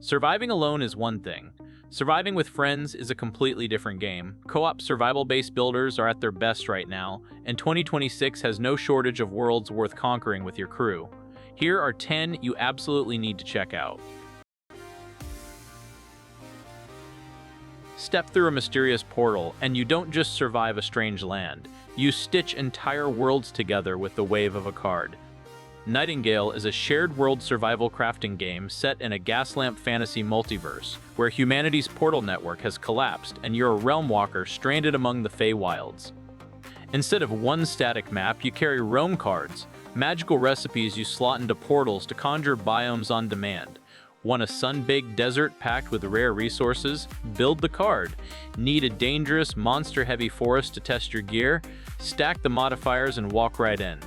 Surviving alone is one thing. Surviving with friends is a completely different game. Co-op survival-based builders are at their best right now, and 2026 has no shortage of worlds worth conquering with your crew. Here are 10 you absolutely need to check out. Step through a mysterious portal, and you don't just survive a strange land. You stitch entire worlds together with the wave of a card. Nightingale is a shared world survival crafting game set in a gaslamp fantasy multiverse, where humanity's portal network has collapsed and you're a realm walker stranded among the Feywilds. Instead of one static map, you carry roam cards, magical recipes you slot into portals to conjure biomes on demand. Want a sun-baked desert packed with rare resources? Build the card. Need a dangerous, monster-heavy forest to test your gear? Stack the modifiers and walk right in.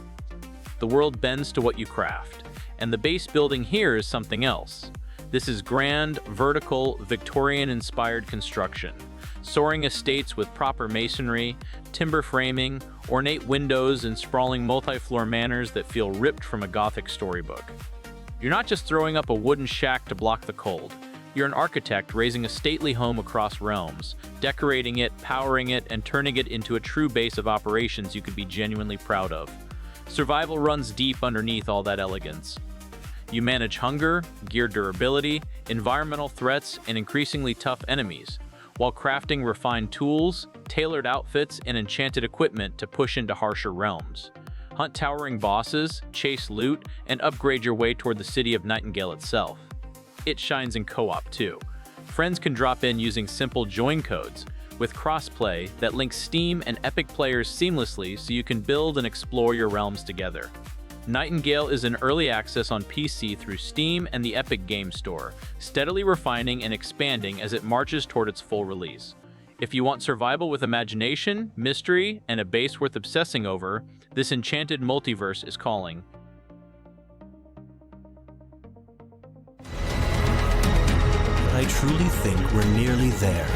The world bends to what you craft, and the base building here is something else. This is grand, vertical, Victorian-inspired construction. Soaring estates with proper masonry, timber framing, ornate windows, and sprawling multi-floor manors that feel ripped from a Gothic storybook. You're not just throwing up a wooden shack to block the cold. You're an architect raising a stately home across realms, decorating it, powering it, and turning it into a true base of operations you could be genuinely proud of. Survival runs deep underneath all that elegance. You manage hunger, gear durability, environmental threats, and increasingly tough enemies, while crafting refined tools, tailored outfits, and enchanted equipment to push into harsher realms. Hunt towering bosses, chase loot, and upgrade your way toward the city of Nightingale itself. It shines in co-op too. Friends can drop in using simple join codes, with crossplay that links Steam and Epic players seamlessly so you can build and explore your realms together. Nightingale is in early access on PC through Steam and the Epic Game Store, steadily refining and expanding as it marches toward its full release. If you want survival with imagination, mystery, and a base worth obsessing over, this enchanted multiverse is calling. I truly think we're nearly there.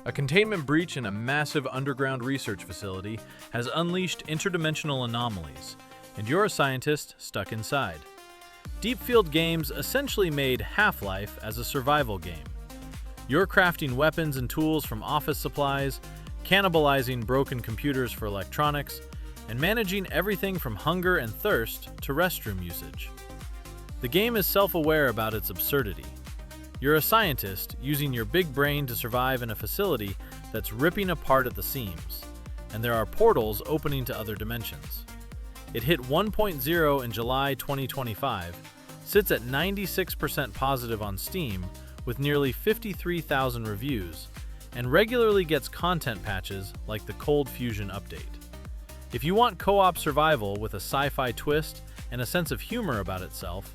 A containment breach in a massive underground research facility has unleashed interdimensional anomalies, and you're a scientist stuck inside. Deepfield Games essentially made Half-Life as a survival game. You're crafting weapons and tools from office supplies, cannibalizing broken computers for electronics, and managing everything from hunger and thirst to restroom usage. The game is self-aware about its absurdity. You're a scientist using your big brain to survive in a facility that's ripping apart at the seams, and there are portals opening to other dimensions. It hit 1.0 in July 2025, sits at 96% positive on Steam with nearly 53,000 reviews, and regularly gets content patches like the Cold Fusion update. If you want co-op survival with a sci-fi twist and a sense of humor about itself,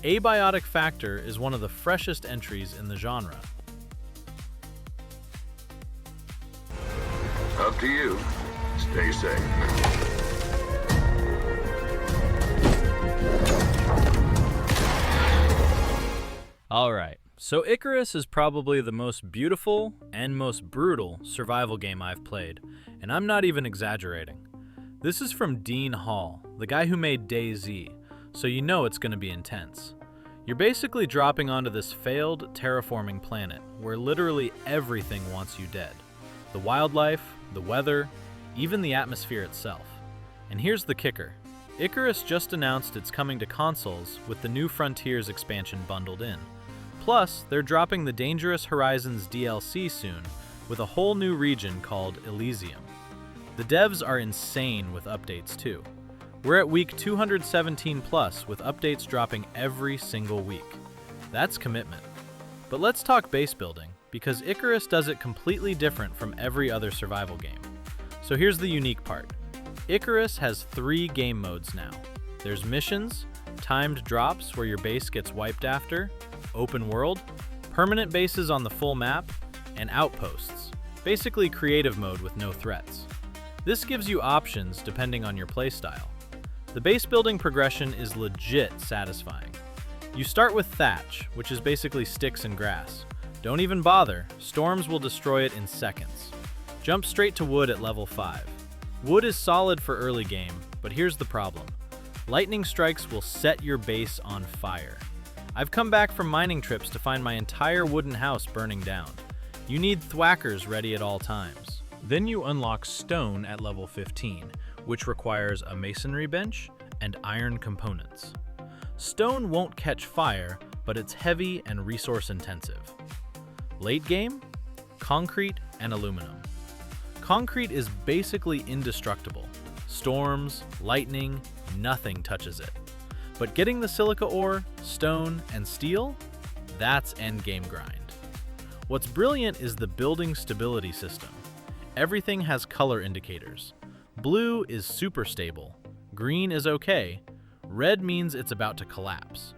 Abiotic Factor is one of the freshest entries in the genre. Up to you. Stay safe. Alright, so Icarus is probably the most beautiful and most brutal survival game I've played, and I'm not even exaggerating. This is from Dean Hall, the guy who made DayZ, so you know it's going to be intense. You're basically dropping onto this failed terraforming planet where literally everything wants you dead. The wildlife, the weather, even the atmosphere itself. And here's the kicker. Icarus just announced it's coming to consoles with the New Frontiers expansion bundled in. Plus, they're dropping the Dangerous Horizons DLC soon with a whole new region called Elysium. The devs are insane with updates too. We're at week 217 plus with updates dropping every single week. That's commitment. But let's talk base building, because Icarus does it completely different from every other survival game. So here's the unique part. Icarus has 3 game modes now. There's missions, timed drops where your base gets wiped after, open world, permanent bases on the full map, and outposts, basically creative mode with no threats. This gives you options depending on your playstyle. The base building progression is legit satisfying. You start with thatch, which is basically sticks and grass. Don't even bother, storms will destroy it in seconds. Jump straight to wood at level 5. Wood is solid for early game, but here's the problem. Lightning strikes will set your base on fire. I've come back from mining trips to find my entire wooden house burning down. You need thwackers ready at all times. Then you unlock stone at level 15, which requires a masonry bench and iron components. Stone won't catch fire, but it's heavy and resource intensive. Late game, concrete and aluminum. Concrete is basically indestructible. Storms, lightning, nothing touches it. But getting the silica ore, stone, and steel, that's endgame grind. What's brilliant is the building stability system. Everything has color indicators. Blue is super stable, green is okay, red means it's about to collapse.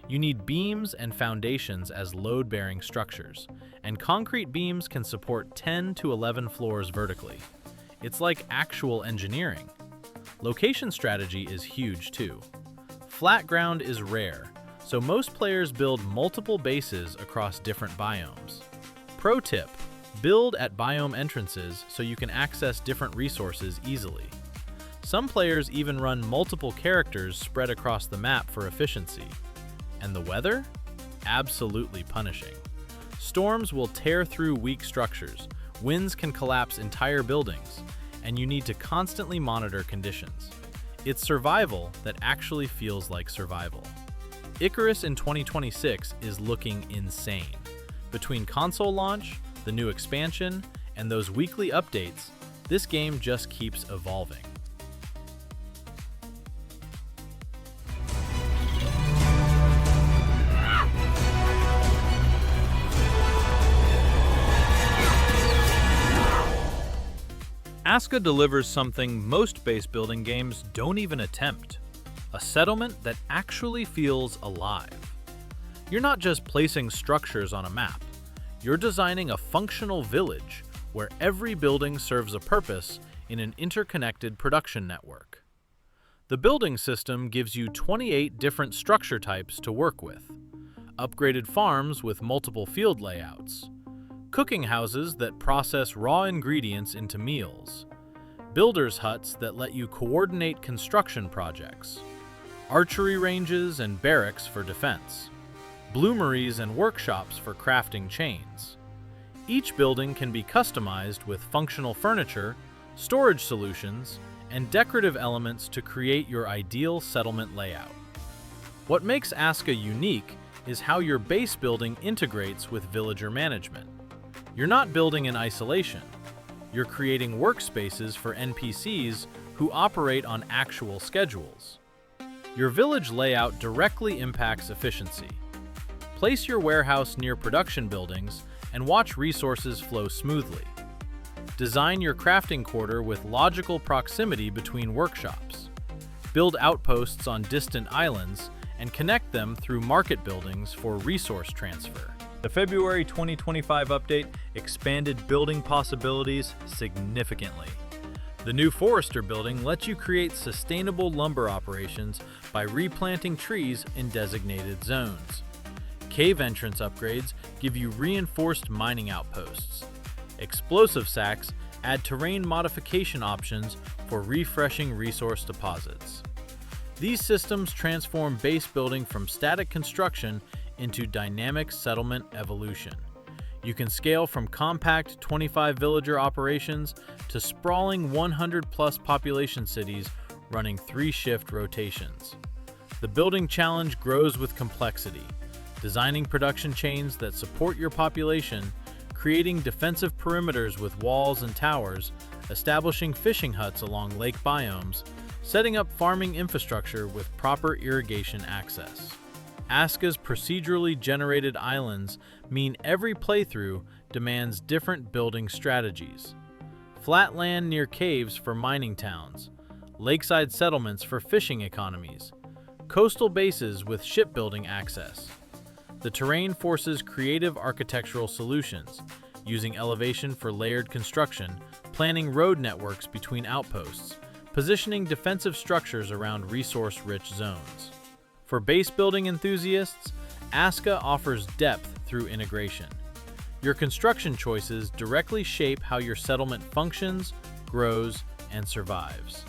You need beams and foundations as load-bearing structures, and concrete beams can support 10 to 11 floors vertically. It's like actual engineering. Location strategy is huge too. Flat ground is rare, so most players build multiple bases across different biomes. Pro tip: build at biome entrances so you can access different resources easily. Some players even run multiple characters spread across the map for efficiency. And the weather? Absolutely punishing. Storms will tear through weak structures, winds can collapse entire buildings, and you need to constantly monitor conditions. It's survival that actually feels like survival. Icarus in 2026 is looking insane. Between console launch, the new expansion, and those weekly updates, this game just keeps evolving. ASKA delivers something most base-building games don't even attempt: a settlement that actually feels alive. You're not just placing structures on a map, you're designing a functional village where every building serves a purpose in an interconnected production network. The building system gives you 28 different structure types to work with: upgraded farms with multiple field layouts, cooking houses that process raw ingredients into meals, builders' huts that let you coordinate construction projects, archery ranges and barracks for defense, bloomeries and workshops for crafting chains. Each building can be customized with functional furniture, storage solutions, and decorative elements to create your ideal settlement layout. What makes ASKA unique is how your base building integrates with villager management. You're not building in isolation. You're creating workspaces for NPCs who operate on actual schedules. Your village layout directly impacts efficiency. Place your warehouse near production buildings and watch resources flow smoothly. Design your crafting quarter with logical proximity between workshops. Build outposts on distant islands and connect them through market buildings for resource transfer. The February 2025 update expanded building possibilities significantly. The new Forester building lets you create sustainable lumber operations by replanting trees in designated zones. Cave entrance upgrades give you reinforced mining outposts. Explosive sacks add terrain modification options for refreshing resource deposits. These systems transform base building from static construction into dynamic settlement evolution. You can scale from compact 25 villager operations to sprawling 100+ population cities running 3-shift rotations. The building challenge grows with complexity, designing production chains that support your population, creating defensive perimeters with walls and towers, establishing fishing huts along lake biomes, setting up farming infrastructure with proper irrigation access. ASKA's procedurally generated islands mean every playthrough demands different building strategies. Flat land near caves for mining towns, lakeside settlements for fishing economies, coastal bases with shipbuilding access. The terrain forces creative architectural solutions, using elevation for layered construction, planning road networks between outposts, positioning defensive structures around resource-rich zones. For base building enthusiasts, ASKA offers depth through integration. Your construction choices directly shape how your settlement functions, grows, and survives.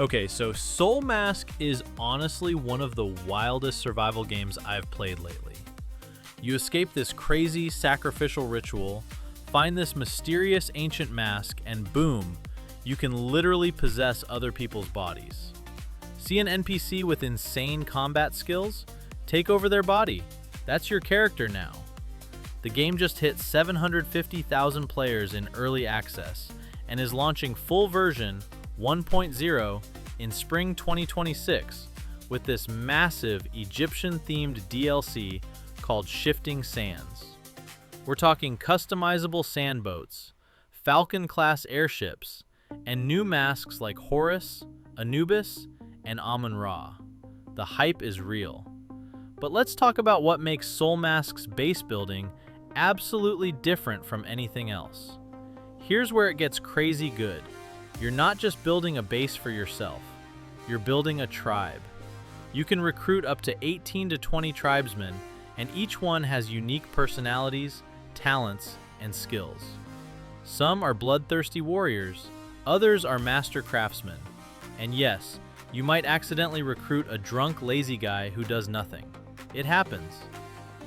Okay, so Soulmask is honestly one of the wildest survival games I've played lately. You escape this crazy sacrificial ritual, find this mysterious ancient mask, and boom, you can literally possess other people's bodies. See an NPC with insane combat skills? Take over their body. That's your character now. The game just hit 750,000 players in early access and is launching full version 1.0 in spring 2026 with this massive Egyptian-themed DLC called Shifting Sands. We're talking customizable sand boats, Falcon-class airships, and new masks like Horus, Anubis, and Amun-Ra. The hype is real. But let's talk about what makes Soulmask's base building absolutely different from anything else. Here's where it gets crazy good. You're not just building a base for yourself, you're building a tribe. You can recruit up to 18 to 20 tribesmen, and each one has unique personalities, talents, and skills. Some are bloodthirsty warriors, others are master craftsmen. And yes, you might accidentally recruit a drunk, lazy guy who does nothing. It happens.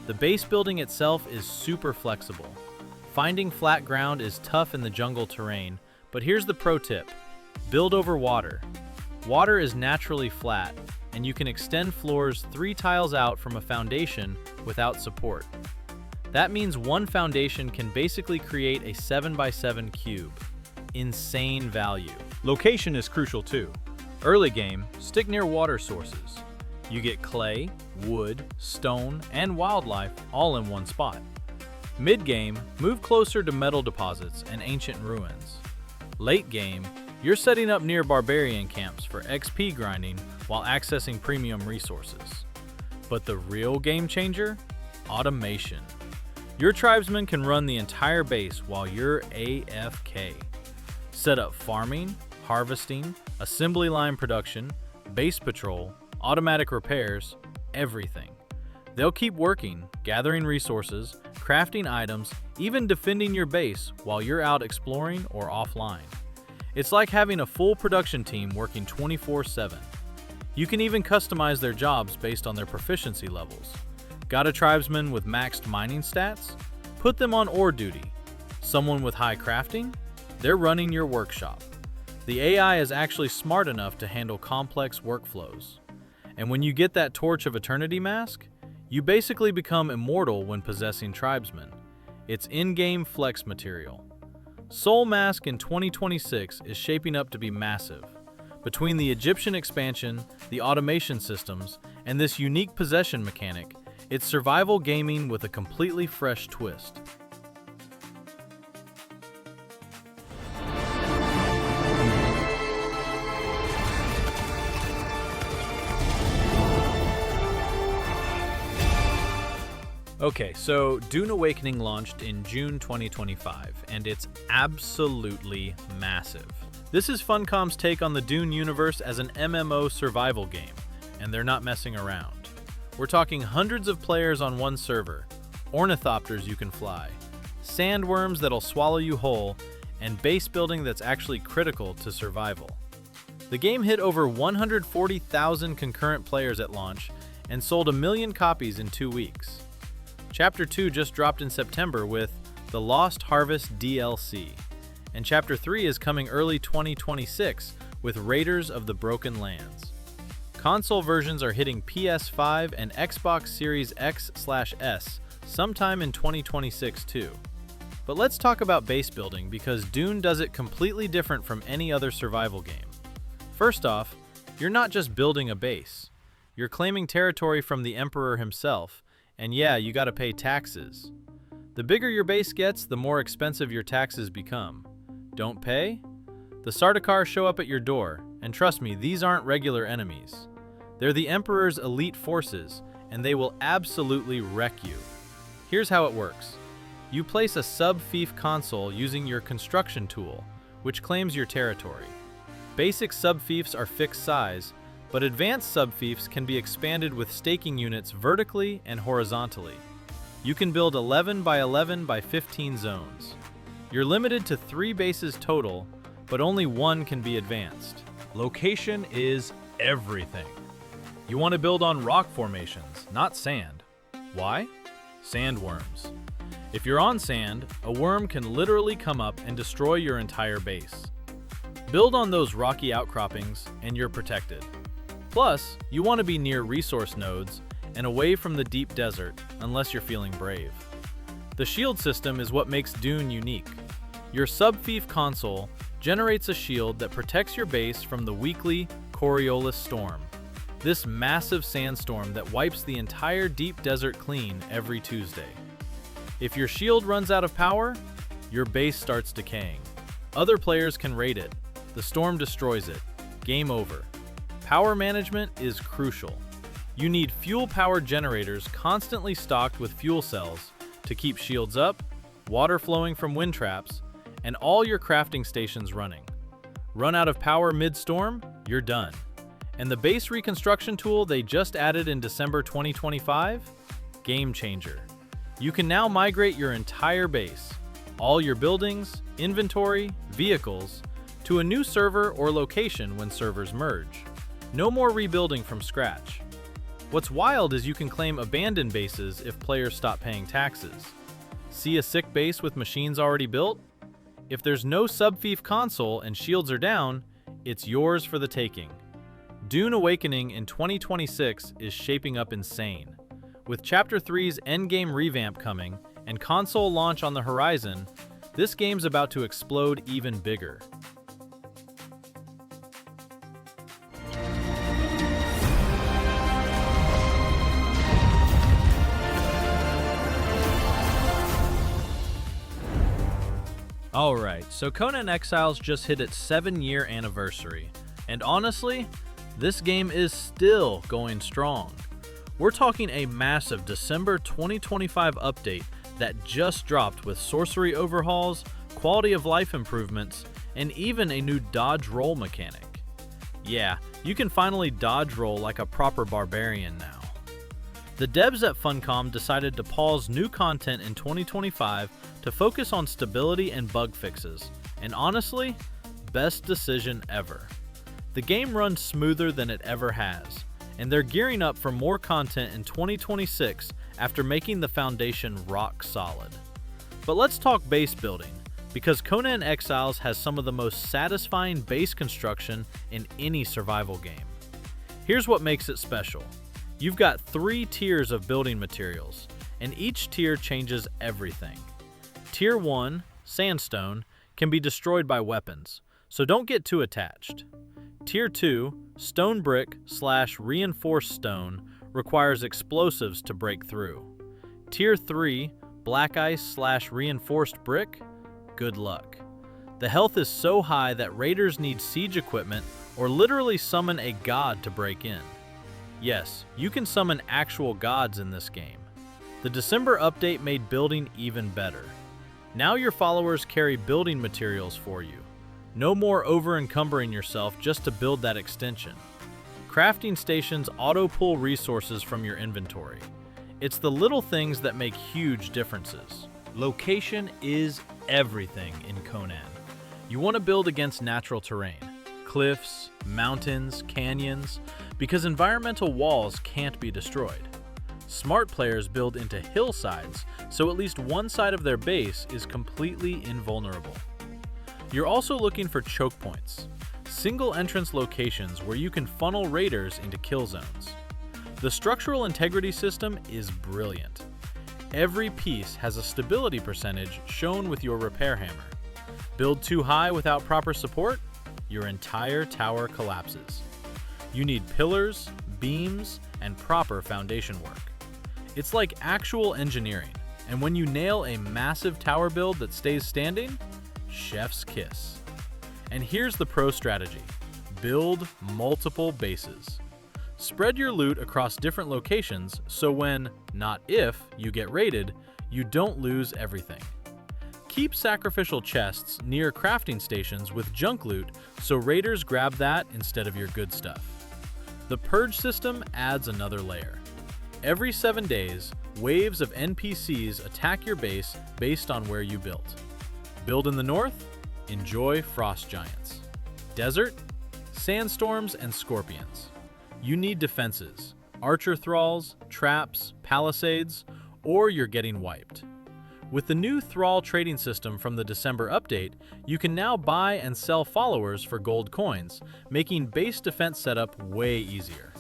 The base building itself is super flexible. Finding flat ground is tough in the jungle terrain, but here's the pro tip. Build over water. Water is naturally flat, and you can extend floors 3 tiles out from a foundation without support. That means one foundation can basically create a 7x7 cube. Insane value. Location is crucial too. Early game, stick near water sources. You get clay, wood, stone, and wildlife all in one spot. Mid-game, move closer to metal deposits and ancient ruins. Late game, you're setting up near barbarian camps for XP grinding while accessing premium resources. But the real game changer? Automation. Your tribesmen can run the entire base while you're AFK. Set up farming, harvesting, assembly line production, base patrol, automatic repairs, everything. They'll keep working, gathering resources, crafting items, even defending your base while you're out exploring or offline. It's like having a full production team working 24/7. You can even customize their jobs based on their proficiency levels. Got a tribesman with maxed mining stats? Put them on ore duty. Someone with high crafting? They're running your workshop. The AI is actually smart enough to handle complex workflows. And when you get that Torch of Eternity mask, you basically become immortal when possessing tribesmen. It's in-game flex material. Soulmask in 2026 is shaping up to be massive. Between the Egyptian expansion, the automation systems, and this unique possession mechanic, it's survival gaming with a completely fresh twist. Okay, so Dune Awakening launched in June 2025, and it's absolutely massive. This is Funcom's take on the Dune universe as an MMO survival game, and they're not messing around. We're talking hundreds of players on one server, ornithopters you can fly, sandworms that'll swallow you whole, and base building that's actually critical to survival. The game hit over 140,000 concurrent players at launch and sold 1 million copies in 2 weeks. Chapter 2 just dropped in September with the Lost Harvest DLC, and Chapter 3 is coming early 2026 with Raiders of the Broken Lands. Console versions are hitting PS5 and Xbox Series X/S sometime in 2026 too. But let's talk about base building because Dune does it completely different from any other survival game. First off, you're not just building a base. You're claiming territory from the Emperor himself, and yeah, you gotta pay taxes. The bigger your base gets, the more expensive your taxes become. Don't pay? The Sardaukar show up at your door, and trust me, these aren't regular enemies. They're the Emperor's elite forces, and they will absolutely wreck you. Here's how it works. You place a sub-fief console using your construction tool, which claims your territory. Basic sub-fiefs are fixed size, but advanced sub-fiefs can be expanded with staking units vertically and horizontally. You can build 11 by 11 by 15 zones. You're limited to 3 bases total, but only 1 can be advanced. Location is everything. You want to build on rock formations, not sand. Why? Sandworms. If you're on sand, a worm can literally come up and destroy your entire base. Build on those rocky outcroppings and you're protected. Plus, you want to be near resource nodes and away from the deep desert unless you're feeling brave. The shield system is what makes Dune unique. Your sub-fief console generates a shield that protects your base from the weekly Coriolis storm, this massive sandstorm that wipes the entire deep desert clean every Tuesday. If your shield runs out of power, your base starts decaying. Other players can raid it. The storm destroys it. Game over. Power management is crucial. You need fuel-powered generators constantly stocked with fuel cells to keep shields up, water flowing from wind traps, and all your crafting stations running. Run out of power mid-storm, you're done. And the base reconstruction tool they just added in December 2025? Game changer. You can now migrate your entire base, all your buildings, inventory, vehicles, to a new server or location when servers merge. No more rebuilding from scratch. What's wild is you can claim abandoned bases if players stop paying taxes. See a sick base with machines already built? If there's no sub-fief console and shields are down, it's yours for the taking. Dune Awakening in 2026 is shaping up insane. With Chapter 3's endgame revamp coming and console launch on the horizon, this game's about to explode even bigger. Alright, so Conan Exiles just hit its 7-year anniversary, and honestly, this game is still going strong. We're talking a massive December 2025 update that just dropped with sorcery overhauls, quality of life improvements, and even a new dodge roll mechanic. Yeah, you can finally dodge roll like a proper barbarian now. The devs at Funcom decided to pause new content in 2025 to focus on stability and bug fixes, and honestly, best decision ever. The game runs smoother than it ever has, and they're gearing up for more content in 2026 after making the foundation rock solid. But let's talk base building, because Conan Exiles has some of the most satisfying base construction in any survival game. Here's what makes it special. You've got 3 tiers of building materials, and each tier changes everything. Tier 1, sandstone, can be destroyed by weapons, so don't get too attached. Tier 2, stone brick / reinforced stone, requires explosives to break through. Tier 3, black ice / reinforced brick, good luck. The health is so high that raiders need siege equipment or literally summon a god to break in. Yes, you can summon actual gods in this game. The December update made building even better. Now your followers carry building materials for you. No more over-encumbering yourself just to build that extension. Crafting stations auto-pull resources from your inventory. It's the little things that make huge differences. Location is everything in Conan. You want to build against natural terrain, cliffs, mountains, canyons, because environmental walls can't be destroyed. Smart players build into hillsides, so at least one side of their base is completely invulnerable. You're also looking for choke points, single entrance locations where you can funnel raiders into kill zones. The structural integrity system is brilliant. Every piece has a stability percentage shown with your repair hammer. Build too high without proper support, your entire tower collapses. You need pillars, beams, and proper foundation work. It's like actual engineering, and when you nail a massive tower build that stays standing, chef's kiss. And here's the pro strategy. Build multiple bases. Spread your loot across different locations so when, not if, you get raided, you don't lose everything. Keep sacrificial chests near crafting stations with junk loot so raiders grab that instead of your good stuff. The purge system adds another layer. Every 7 days, waves of NPCs attack your base based on where you built. Build in the north? Enjoy frost giants. Desert? sandstorms and scorpions. You need defenses, archer thralls, traps, palisades, or you're getting wiped. With the new thrall trading system from the December update, you can now buy and sell followers for gold coins, making base defense setup way easier.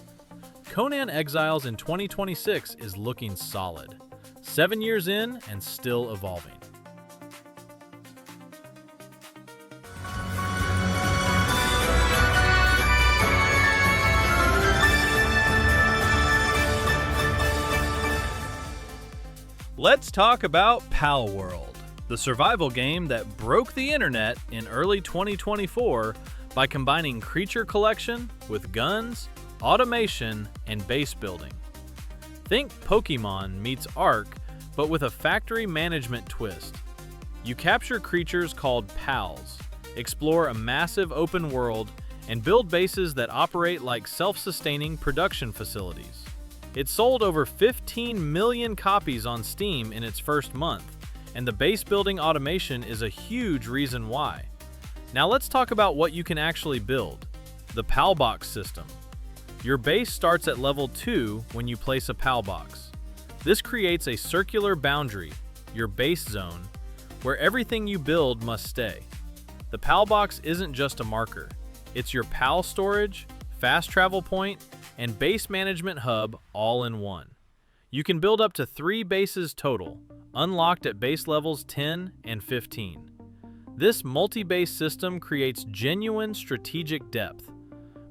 Conan Exiles in 2026 is looking solid. 7 years in and still evolving. Let's talk about Palworld, the survival game that broke the internet in early 2024 by combining creature collection with guns, automation, and base building. Think Pokemon meets Ark, but with a factory management twist. You capture creatures called pals, explore a massive open world, and build bases that operate like self-sustaining production facilities. It sold over 15 million copies on Steam in its first month, and the base building automation is a huge reason why. Now let's talk about what you can actually build. The PAL box system. Your base starts at level 2 when you place a PAL box. This creates a circular boundary, your base zone, where everything you build must stay. The PAL box isn't just a marker. It's your PAL storage, fast travel point, and base management hub all in one. You can build up to 3 bases total, unlocked at base levels 10 and 15. This multi-base system creates genuine strategic depth.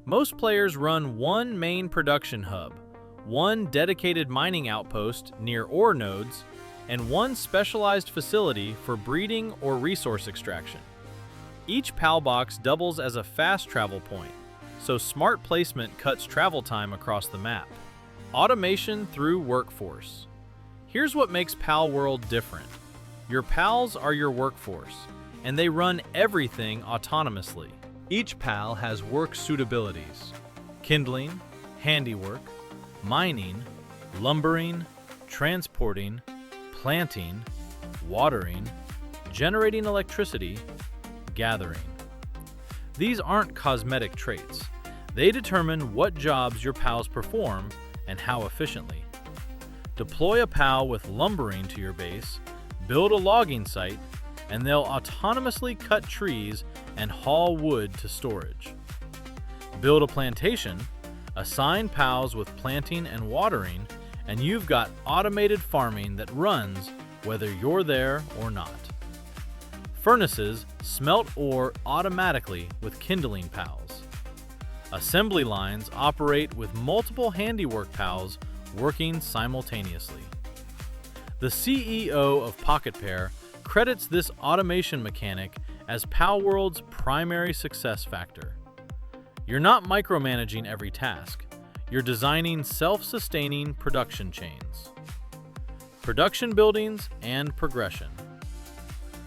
Most players run one main production hub, one dedicated mining outpost near ore nodes, and one specialized facility for breeding or resource extraction. Each PAL box doubles as a fast travel point, so smart placement cuts travel time across the map. Automation through workforce. Here's what makes Palworld different. Your pals are your workforce, and they run everything autonomously. Each pal has work suitabilities: kindling, handiwork, mining, lumbering, transporting, planting, watering, generating electricity, gathering. These aren't cosmetic traits. They determine what jobs your pals perform and how efficiently. Deploy a pal with lumbering to your base, build a logging site, and they'll autonomously cut trees and haul wood to storage. Build a plantation, assign pals with planting and watering, and you've got automated farming that runs whether you're there or not. Furnaces smelt ore automatically with kindling pals. Assembly lines operate with multiple handiwork pals working simultaneously. The CEO of Pocket Pair credits this automation mechanic as Palworld's primary success factor. You're not micromanaging every task. You're designing self-sustaining production chains. Production buildings and progression.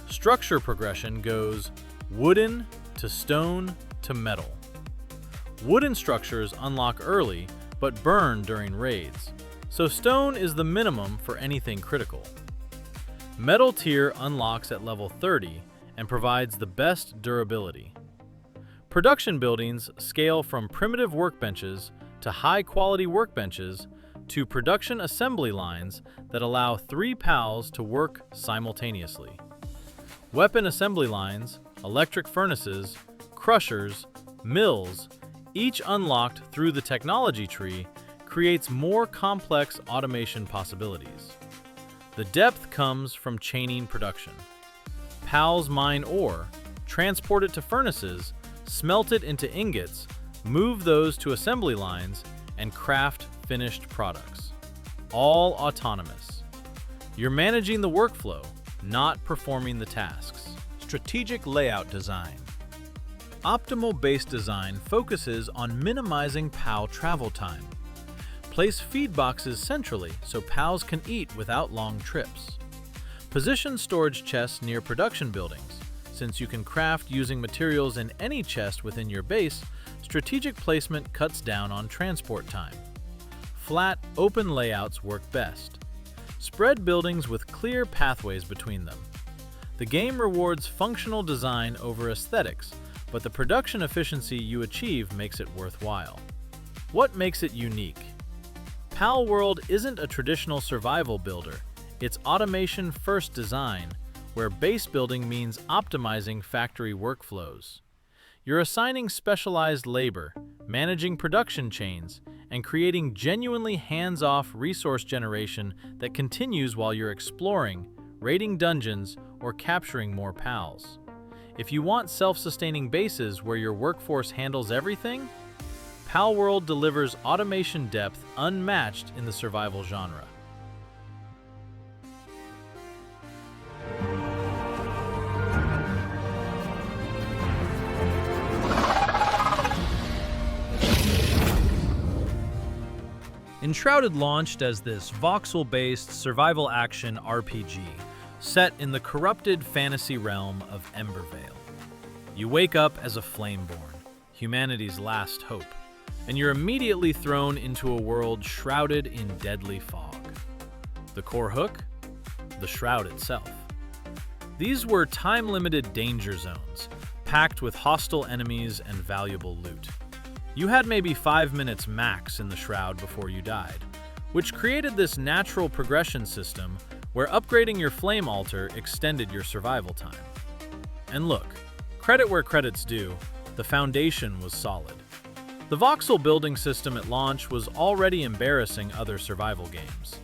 Structure progression goes wooden to stone to metal. Wooden structures unlock early but burn during raids, so stone is the minimum for anything critical. Metal tier unlocks at level 30 and provides the best durability. Production buildings scale from primitive workbenches to high-quality workbenches to production assembly lines that allow 3 pals to work simultaneously. Weapon assembly lines, electric furnaces, crushers, mills, each unlocked through the technology tree, creates more complex automation possibilities. The depth comes from chaining production. Pals mine ore, transport it to furnaces, smelt it into ingots, move those to assembly lines, and craft finished products. All autonomous. You're managing the workflow, not performing the tasks. Strategic layout design. Optimal base design focuses on minimizing PAL travel time. Place feed boxes centrally so pals can eat without long trips. Position storage chests near production buildings. Since you can craft using materials in any chest within your base, strategic placement cuts down on transport time. Flat, open layouts work best. Spread buildings with clear pathways between them. The game rewards functional design over aesthetics but the production efficiency you achieve makes it worthwhile. What makes it unique? Palworld isn't a traditional survival builder. It's automation-first design, where base building means optimizing factory workflows. You're assigning specialized labor, managing production chains, and creating genuinely hands-off resource generation that continues while you're exploring, raiding dungeons, or capturing more pals. If you want self-sustaining bases where your workforce handles everything, Palworld delivers automation depth unmatched in the survival genre. Enshrouded launched as this voxel-based survival action RPG set in the corrupted fantasy realm of Embervale. You wake up as a Flameborn, humanity's last hope, and you're immediately thrown into a world shrouded in deadly fog. The core hook? The shroud itself. These were time-limited danger zones, packed with hostile enemies and valuable loot. You had maybe 5 minutes max in the shroud before you died, which created this natural progression system where upgrading your flame altar extended your survival time. And look, credit where credit's due, the foundation was solid. The voxel building system at launch was already embarrassing other survival games.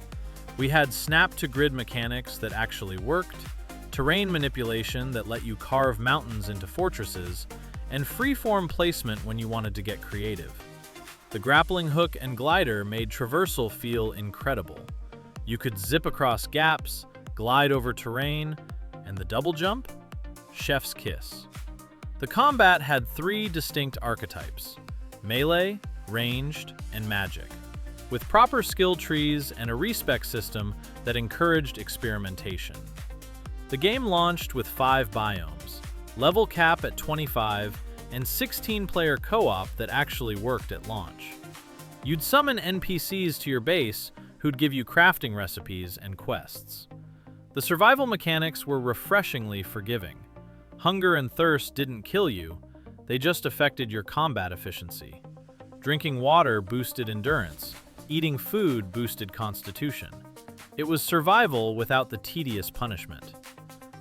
We had snap-to-grid mechanics that actually worked, terrain manipulation that let you carve mountains into fortresses, and freeform placement when you wanted to get creative. The grappling hook and glider made traversal feel incredible. You could zip across gaps, glide over terrain, and the double jump? Chef's kiss. The combat had 3 distinct archetypes: melee, ranged, and magic, with proper skill trees and a respec system that encouraged experimentation. The game launched with 5 biomes, level cap at 25, and 16-player co-op that actually worked at launch. You'd summon NPCs to your base who'd give you crafting recipes and quests. The survival mechanics were refreshingly forgiving. Hunger and thirst didn't kill you, they just affected your combat efficiency. Drinking water boosted endurance, eating food boosted constitution. It was survival without the tedious punishment.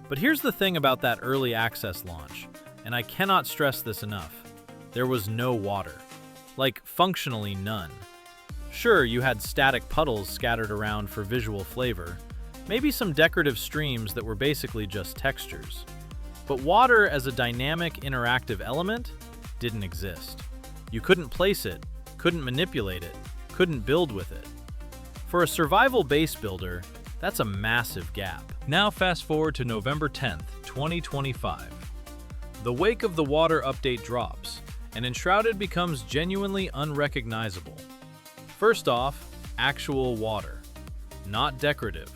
But here's the thing about that early access launch, and I cannot stress this enough. There was no water. Like, functionally none. Sure, you had static puddles scattered around for visual flavor, maybe some decorative streams that were basically just textures. But water as a dynamic, interactive element didn't exist. You couldn't place it, couldn't manipulate it, couldn't build with it. For a survival base builder, that's a massive gap. Now fast forward to November 10th, 2025. The Wake of the Water update drops, and Enshrouded becomes genuinely unrecognizable. First off, actual water. Not decorative,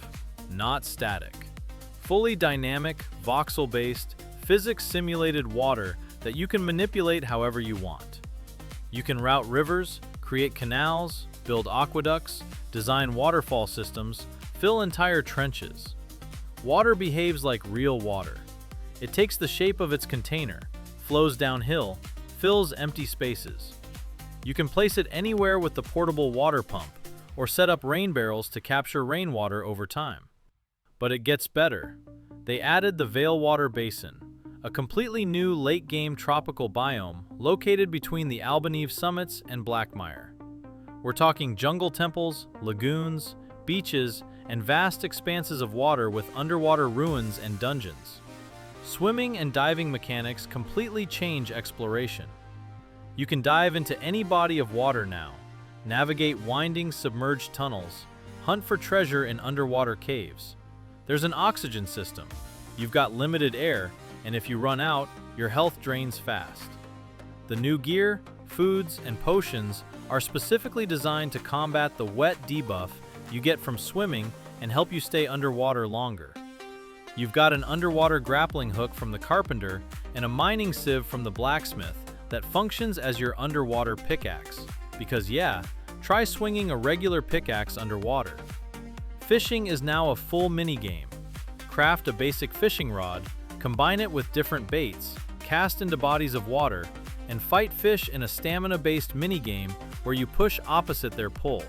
not static. Fully dynamic, voxel-based, physics-simulated water that you can manipulate however you want. You can route rivers, create canals, build aqueducts, design waterfall systems, fill entire trenches. Water behaves like real water. It takes the shape of its container, flows downhill, fills empty spaces. You can place it anywhere with the portable water pump, or set up rain barrels to capture rainwater over time. But it gets better. They added the Veilwater Basin, a completely new late-game tropical biome located between the Albaneve summits and Blackmire. We're talking jungle temples, lagoons, beaches, and vast expanses of water with underwater ruins and dungeons. Swimming and diving mechanics completely change exploration. You can dive into any body of water now, navigate winding submerged tunnels, hunt for treasure in underwater caves. There's an oxygen system. You've got limited air, and if you run out, your health drains fast. The new gear, foods, and potions are specifically designed to combat the wet debuff you get from swimming and help you stay underwater longer. You've got an underwater grappling hook from the carpenter and a mining sieve from the blacksmith that functions as your underwater pickaxe. Because yeah, try swinging a regular pickaxe underwater. Fishing is now a full minigame. Craft a basic fishing rod, combine it with different baits, cast into bodies of water, and fight fish in a stamina-based minigame where you push opposite their pull.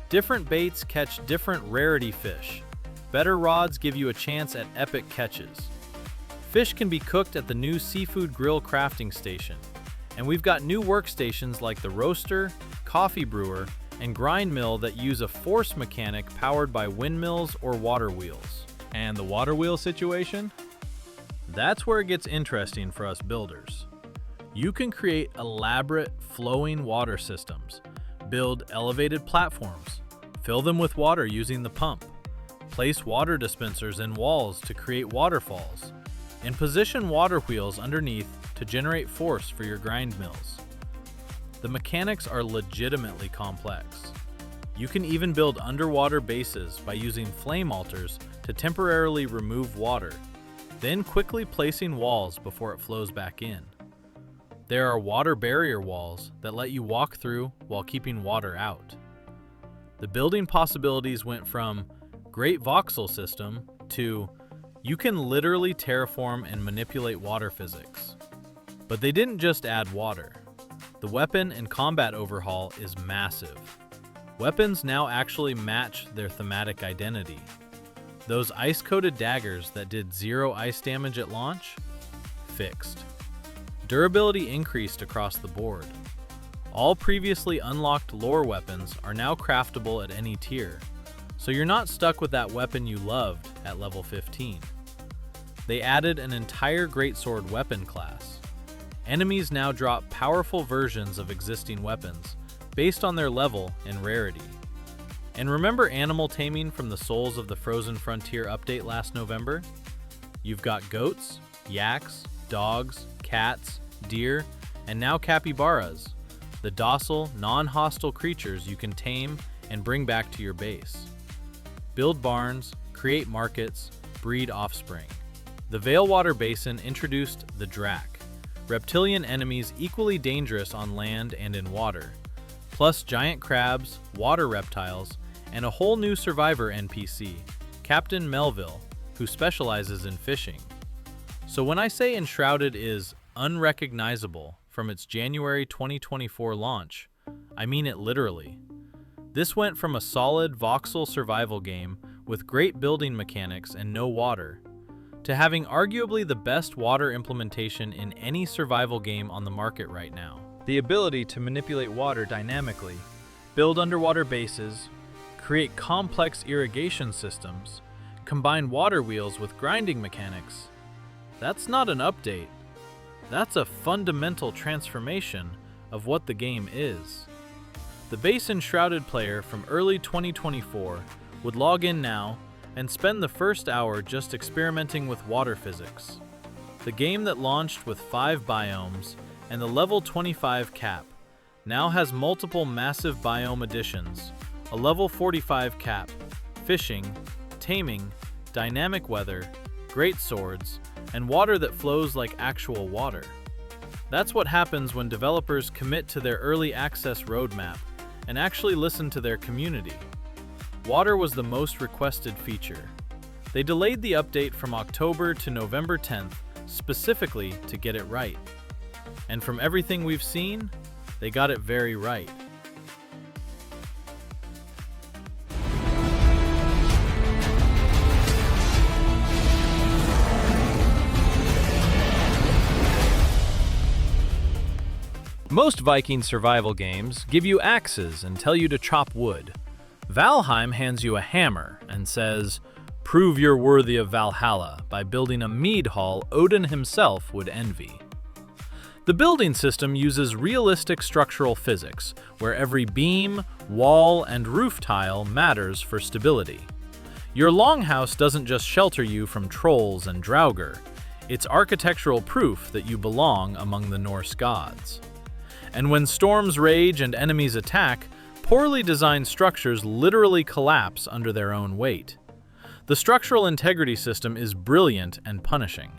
Different baits catch different rarity fish. Better rods give you a chance at epic catches. Fish can be cooked at the new Seafood Grill crafting station, and we've got new workstations like the roaster, coffee brewer, and grind mill that use a force mechanic powered by windmills or water wheels. And the water wheel situation? That's where it gets interesting for us builders. You can create elaborate, flowing water systems, build elevated platforms, fill them with water using the pump, place water dispensers in walls to create waterfalls, and position water wheels underneath to generate force for your grind mills. The mechanics are legitimately complex. You can even build underwater bases by using flame altars to temporarily remove water, then quickly placing walls before it flows back in. There are water barrier walls that let you walk through while keeping water out. The building possibilities went from great voxel system to you can literally terraform and manipulate water physics. But they didn't just add water. The weapon and combat overhaul is massive. Weapons now actually match their thematic identity. Those ice-coated daggers that did 0 ice damage at launch? Fixed. Durability increased across the board. All previously unlocked lore weapons are now craftable at any tier, so you're not stuck with that weapon you loved at level 15. They added an entire greatsword weapon class. Enemies now drop powerful versions of existing weapons based on their level and rarity. And remember animal taming from the Souls of the Frozen Frontier update last November? You've got goats, yaks, dogs, cats, deer, and now capybaras, the docile, non-hostile creatures you can tame and bring back to your base. Build barns, create markets, breed offspring. The Veilwater Basin introduced the Drac, reptilian enemies equally dangerous on land and in water, plus giant crabs, water reptiles, and a whole new survivor NPC, Captain Melville, who specializes in fishing. So when I say Enshrouded is unrecognizable from its January 2024 launch, I mean it literally. This went from a solid voxel survival game with great building mechanics and no water, to having arguably the best water implementation in any survival game on the market right now. The ability to manipulate water dynamically, build underwater bases, create complex irrigation systems, combine water wheels with grinding mechanics. That's not an update. That's a fundamental transformation of what the game is. The base Enshrouded player from early 2024 would log in now and spend the first hour just experimenting with water physics. The game that launched with 5 biomes and the level 25 cap now has multiple massive biome additions, a level 45 cap, fishing, taming, dynamic weather, great swords, and water that flows like actual water. That's what happens when developers commit to their early access roadmap and actually listen to their community. Water was the most requested feature. They delayed the update from October to November 10th specifically to get it right. And from everything we've seen, they got it very right. Most Viking survival games give you axes and tell you to chop wood. Valheim hands you a hammer and says, "Prove you're worthy of Valhalla by building a mead hall Odin himself would envy." The building system uses realistic structural physics, where every beam, wall, and roof tile matters for stability. Your longhouse doesn't just shelter you from trolls and draugr, it's architectural proof that you belong among the Norse gods. And when storms rage and enemies attack, poorly designed structures literally collapse under their own weight. The structural integrity system is brilliant and punishing.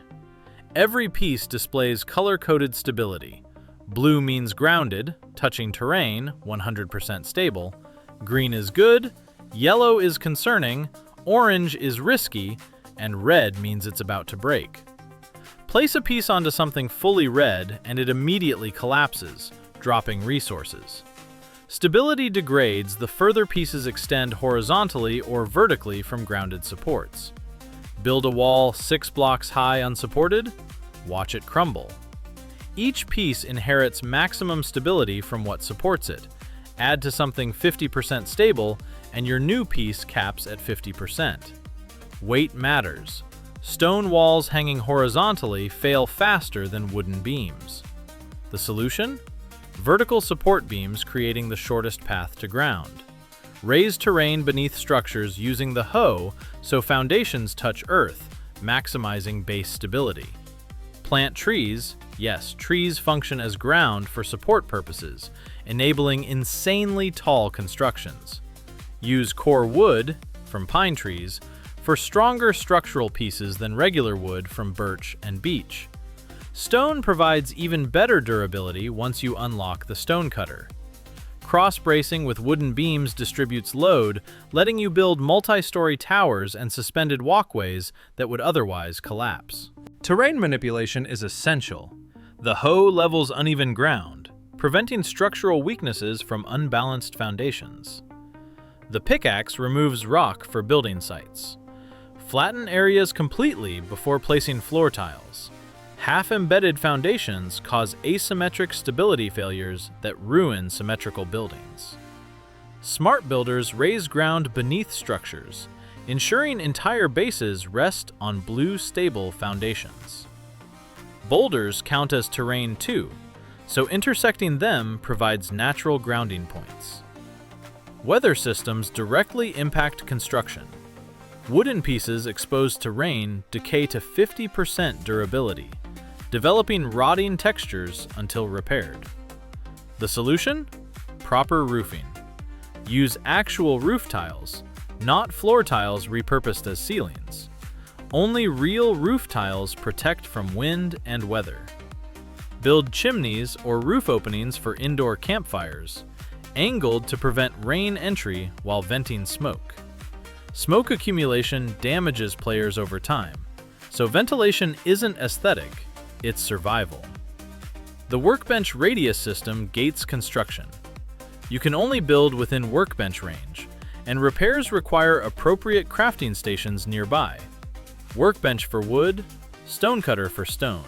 Every piece displays color-coded stability. Blue means grounded, touching terrain, 100% stable. Green is good, yellow is concerning, orange is risky, and red means it's about to break. Place a piece onto something fully red and it immediately collapses, dropping resources. Stability degrades the further pieces extend horizontally or vertically from grounded supports. Build a wall 6 blocks high unsupported, watch it crumble. Each piece inherits maximum stability from what supports it. Add to something 50% stable, and your new piece caps at 50%. Weight matters. Stone walls hanging horizontally fail faster than wooden beams. The solution? Vertical support beams creating the shortest path to ground. Raise terrain beneath structures using the hoe so foundations touch earth, maximizing base stability. Plant trees. Yes, trees function as ground for support purposes, enabling insanely tall constructions. Use core wood, from pine trees, for stronger structural pieces than regular wood from birch and beech. Stone provides even better durability once you unlock the stone cutter. Cross-bracing with wooden beams distributes load, letting you build multi-story towers and suspended walkways that would otherwise collapse. Terrain manipulation is essential. The hoe levels uneven ground, preventing structural weaknesses from unbalanced foundations. The pickaxe removes rock for building sites. Flatten areas completely before placing floor tiles. Half-embedded foundations cause asymmetric stability failures that ruin symmetrical buildings. Smart builders raise ground beneath structures, ensuring entire bases rest on blue stable foundations. Boulders count as terrain too, so intersecting them provides natural grounding points. Weather systems directly impact construction. Wooden pieces exposed to rain decay to 50% durability, developing rotting textures until repaired. The solution? Proper roofing. Use actual roof tiles, not floor tiles repurposed as ceilings. Only real roof tiles protect from wind and weather. Build chimneys or roof openings for indoor campfires, angled to prevent rain entry while venting smoke. Smoke accumulation damages players over time, so ventilation isn't aesthetic, it's survival. The workbench radius system gates construction. You can only build within workbench range, and repairs require appropriate crafting stations nearby. Workbench for wood, stonecutter for stone.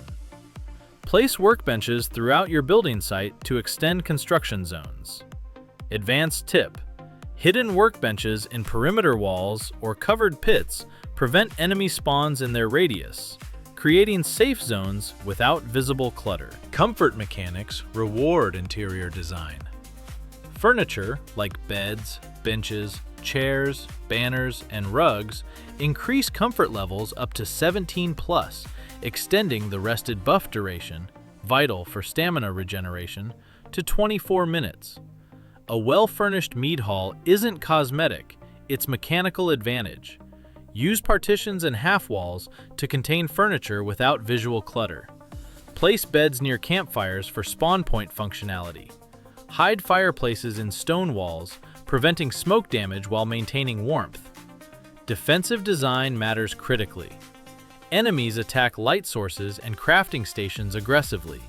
Place workbenches throughout your building site to extend construction zones. Advanced tip: hidden workbenches in perimeter walls or covered pits prevent enemy spawns in their radius, creating safe zones without visible clutter. Comfort mechanics reward interior design. Furniture, like beds, benches, chairs, banners, and rugs, increase comfort levels up to 17+, extending the rested buff duration, vital for stamina regeneration, to 24 minutes. A well-furnished mead hall isn't cosmetic, it's mechanical advantage. Use partitions and half-walls to contain furniture without visual clutter. Place beds near campfires for spawn point functionality. Hide fireplaces in stone walls, preventing smoke damage while maintaining warmth. Defensive design matters critically. Enemies attack light sources and crafting stations aggressively.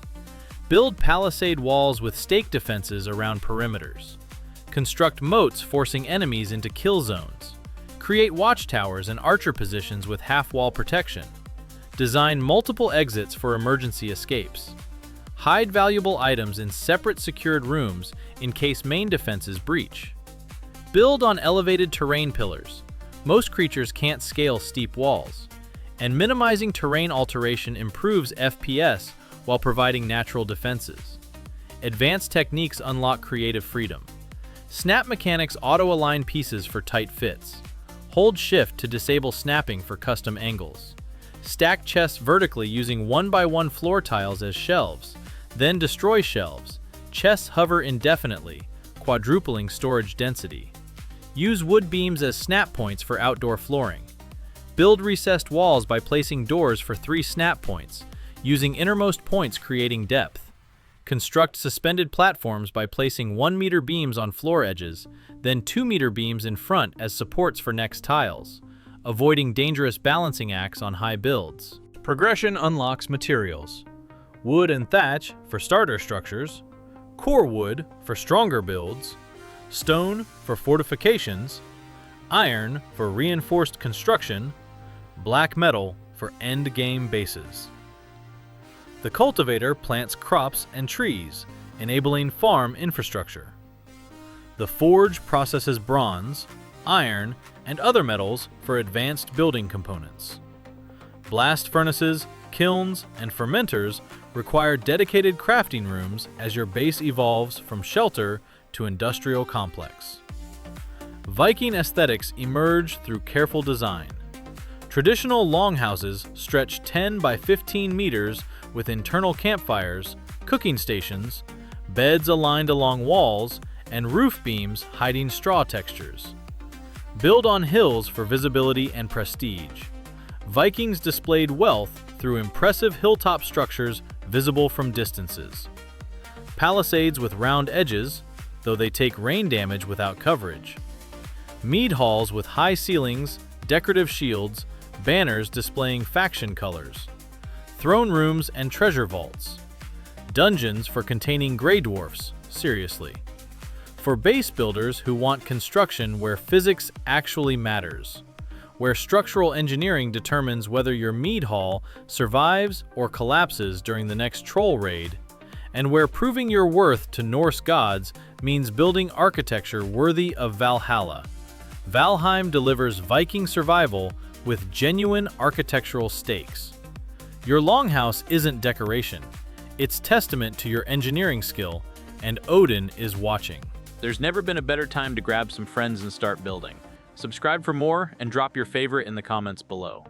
Build palisade walls with stake defenses around perimeters. Construct moats forcing enemies into kill zones. Create watchtowers and archer positions with half-wall protection. Design multiple exits for emergency escapes. Hide valuable items in separate secured rooms in case main defenses breach. Build on elevated terrain pillars. Most creatures can't scale steep walls. And minimizing terrain alteration improves FPS while providing natural defenses. Advanced techniques unlock creative freedom. Snap mechanics auto-align pieces for tight fits. Hold shift to disable snapping for custom angles. Stack chests vertically using 1x1 floor tiles as shelves, then destroy shelves. Chests hover indefinitely, quadrupling storage density. Use wood beams as snap points for outdoor flooring. Build recessed walls by placing doors for 3 snap points, using innermost points creating depth. Construct suspended platforms by placing 1-meter beams on floor edges, then 2-meter beams in front as supports for next tiles, avoiding dangerous balancing acts on high builds. Progression unlocks materials. Wood and thatch for starter structures, core wood for stronger builds, stone for fortifications, iron for reinforced construction, black metal for end-game bases. The cultivator plants crops and trees, enabling farm infrastructure. The forge processes bronze, iron, and other metals for advanced building components. Blast furnaces, kilns, and fermenters require dedicated crafting rooms as your base evolves from shelter to industrial complex. Viking aesthetics emerge through careful design. Traditional longhouses stretch 10 by 15 meters with internal campfires, cooking stations, beds aligned along walls, and roof beams hiding straw textures. Build on hills for visibility and prestige. Vikings displayed wealth through impressive hilltop structures visible from distances. Palisades with round edges, though they take rain damage without coverage. Mead halls with high ceilings, decorative shields, banners displaying faction colors. Throne rooms and treasure vaults. Dungeons for containing Grey Dwarfs, seriously. For base builders who want construction where physics actually matters. Where structural engineering determines whether your mead hall survives or collapses during the next troll raid, and where proving your worth to Norse gods means building architecture worthy of Valhalla. Valheim delivers Viking survival with genuine architectural stakes. Your longhouse isn't decoration, it's testament to your engineering skill, and Odin is watching. There's never been a better time to grab some friends and start building. Subscribe for more and drop your favorite in the comments below.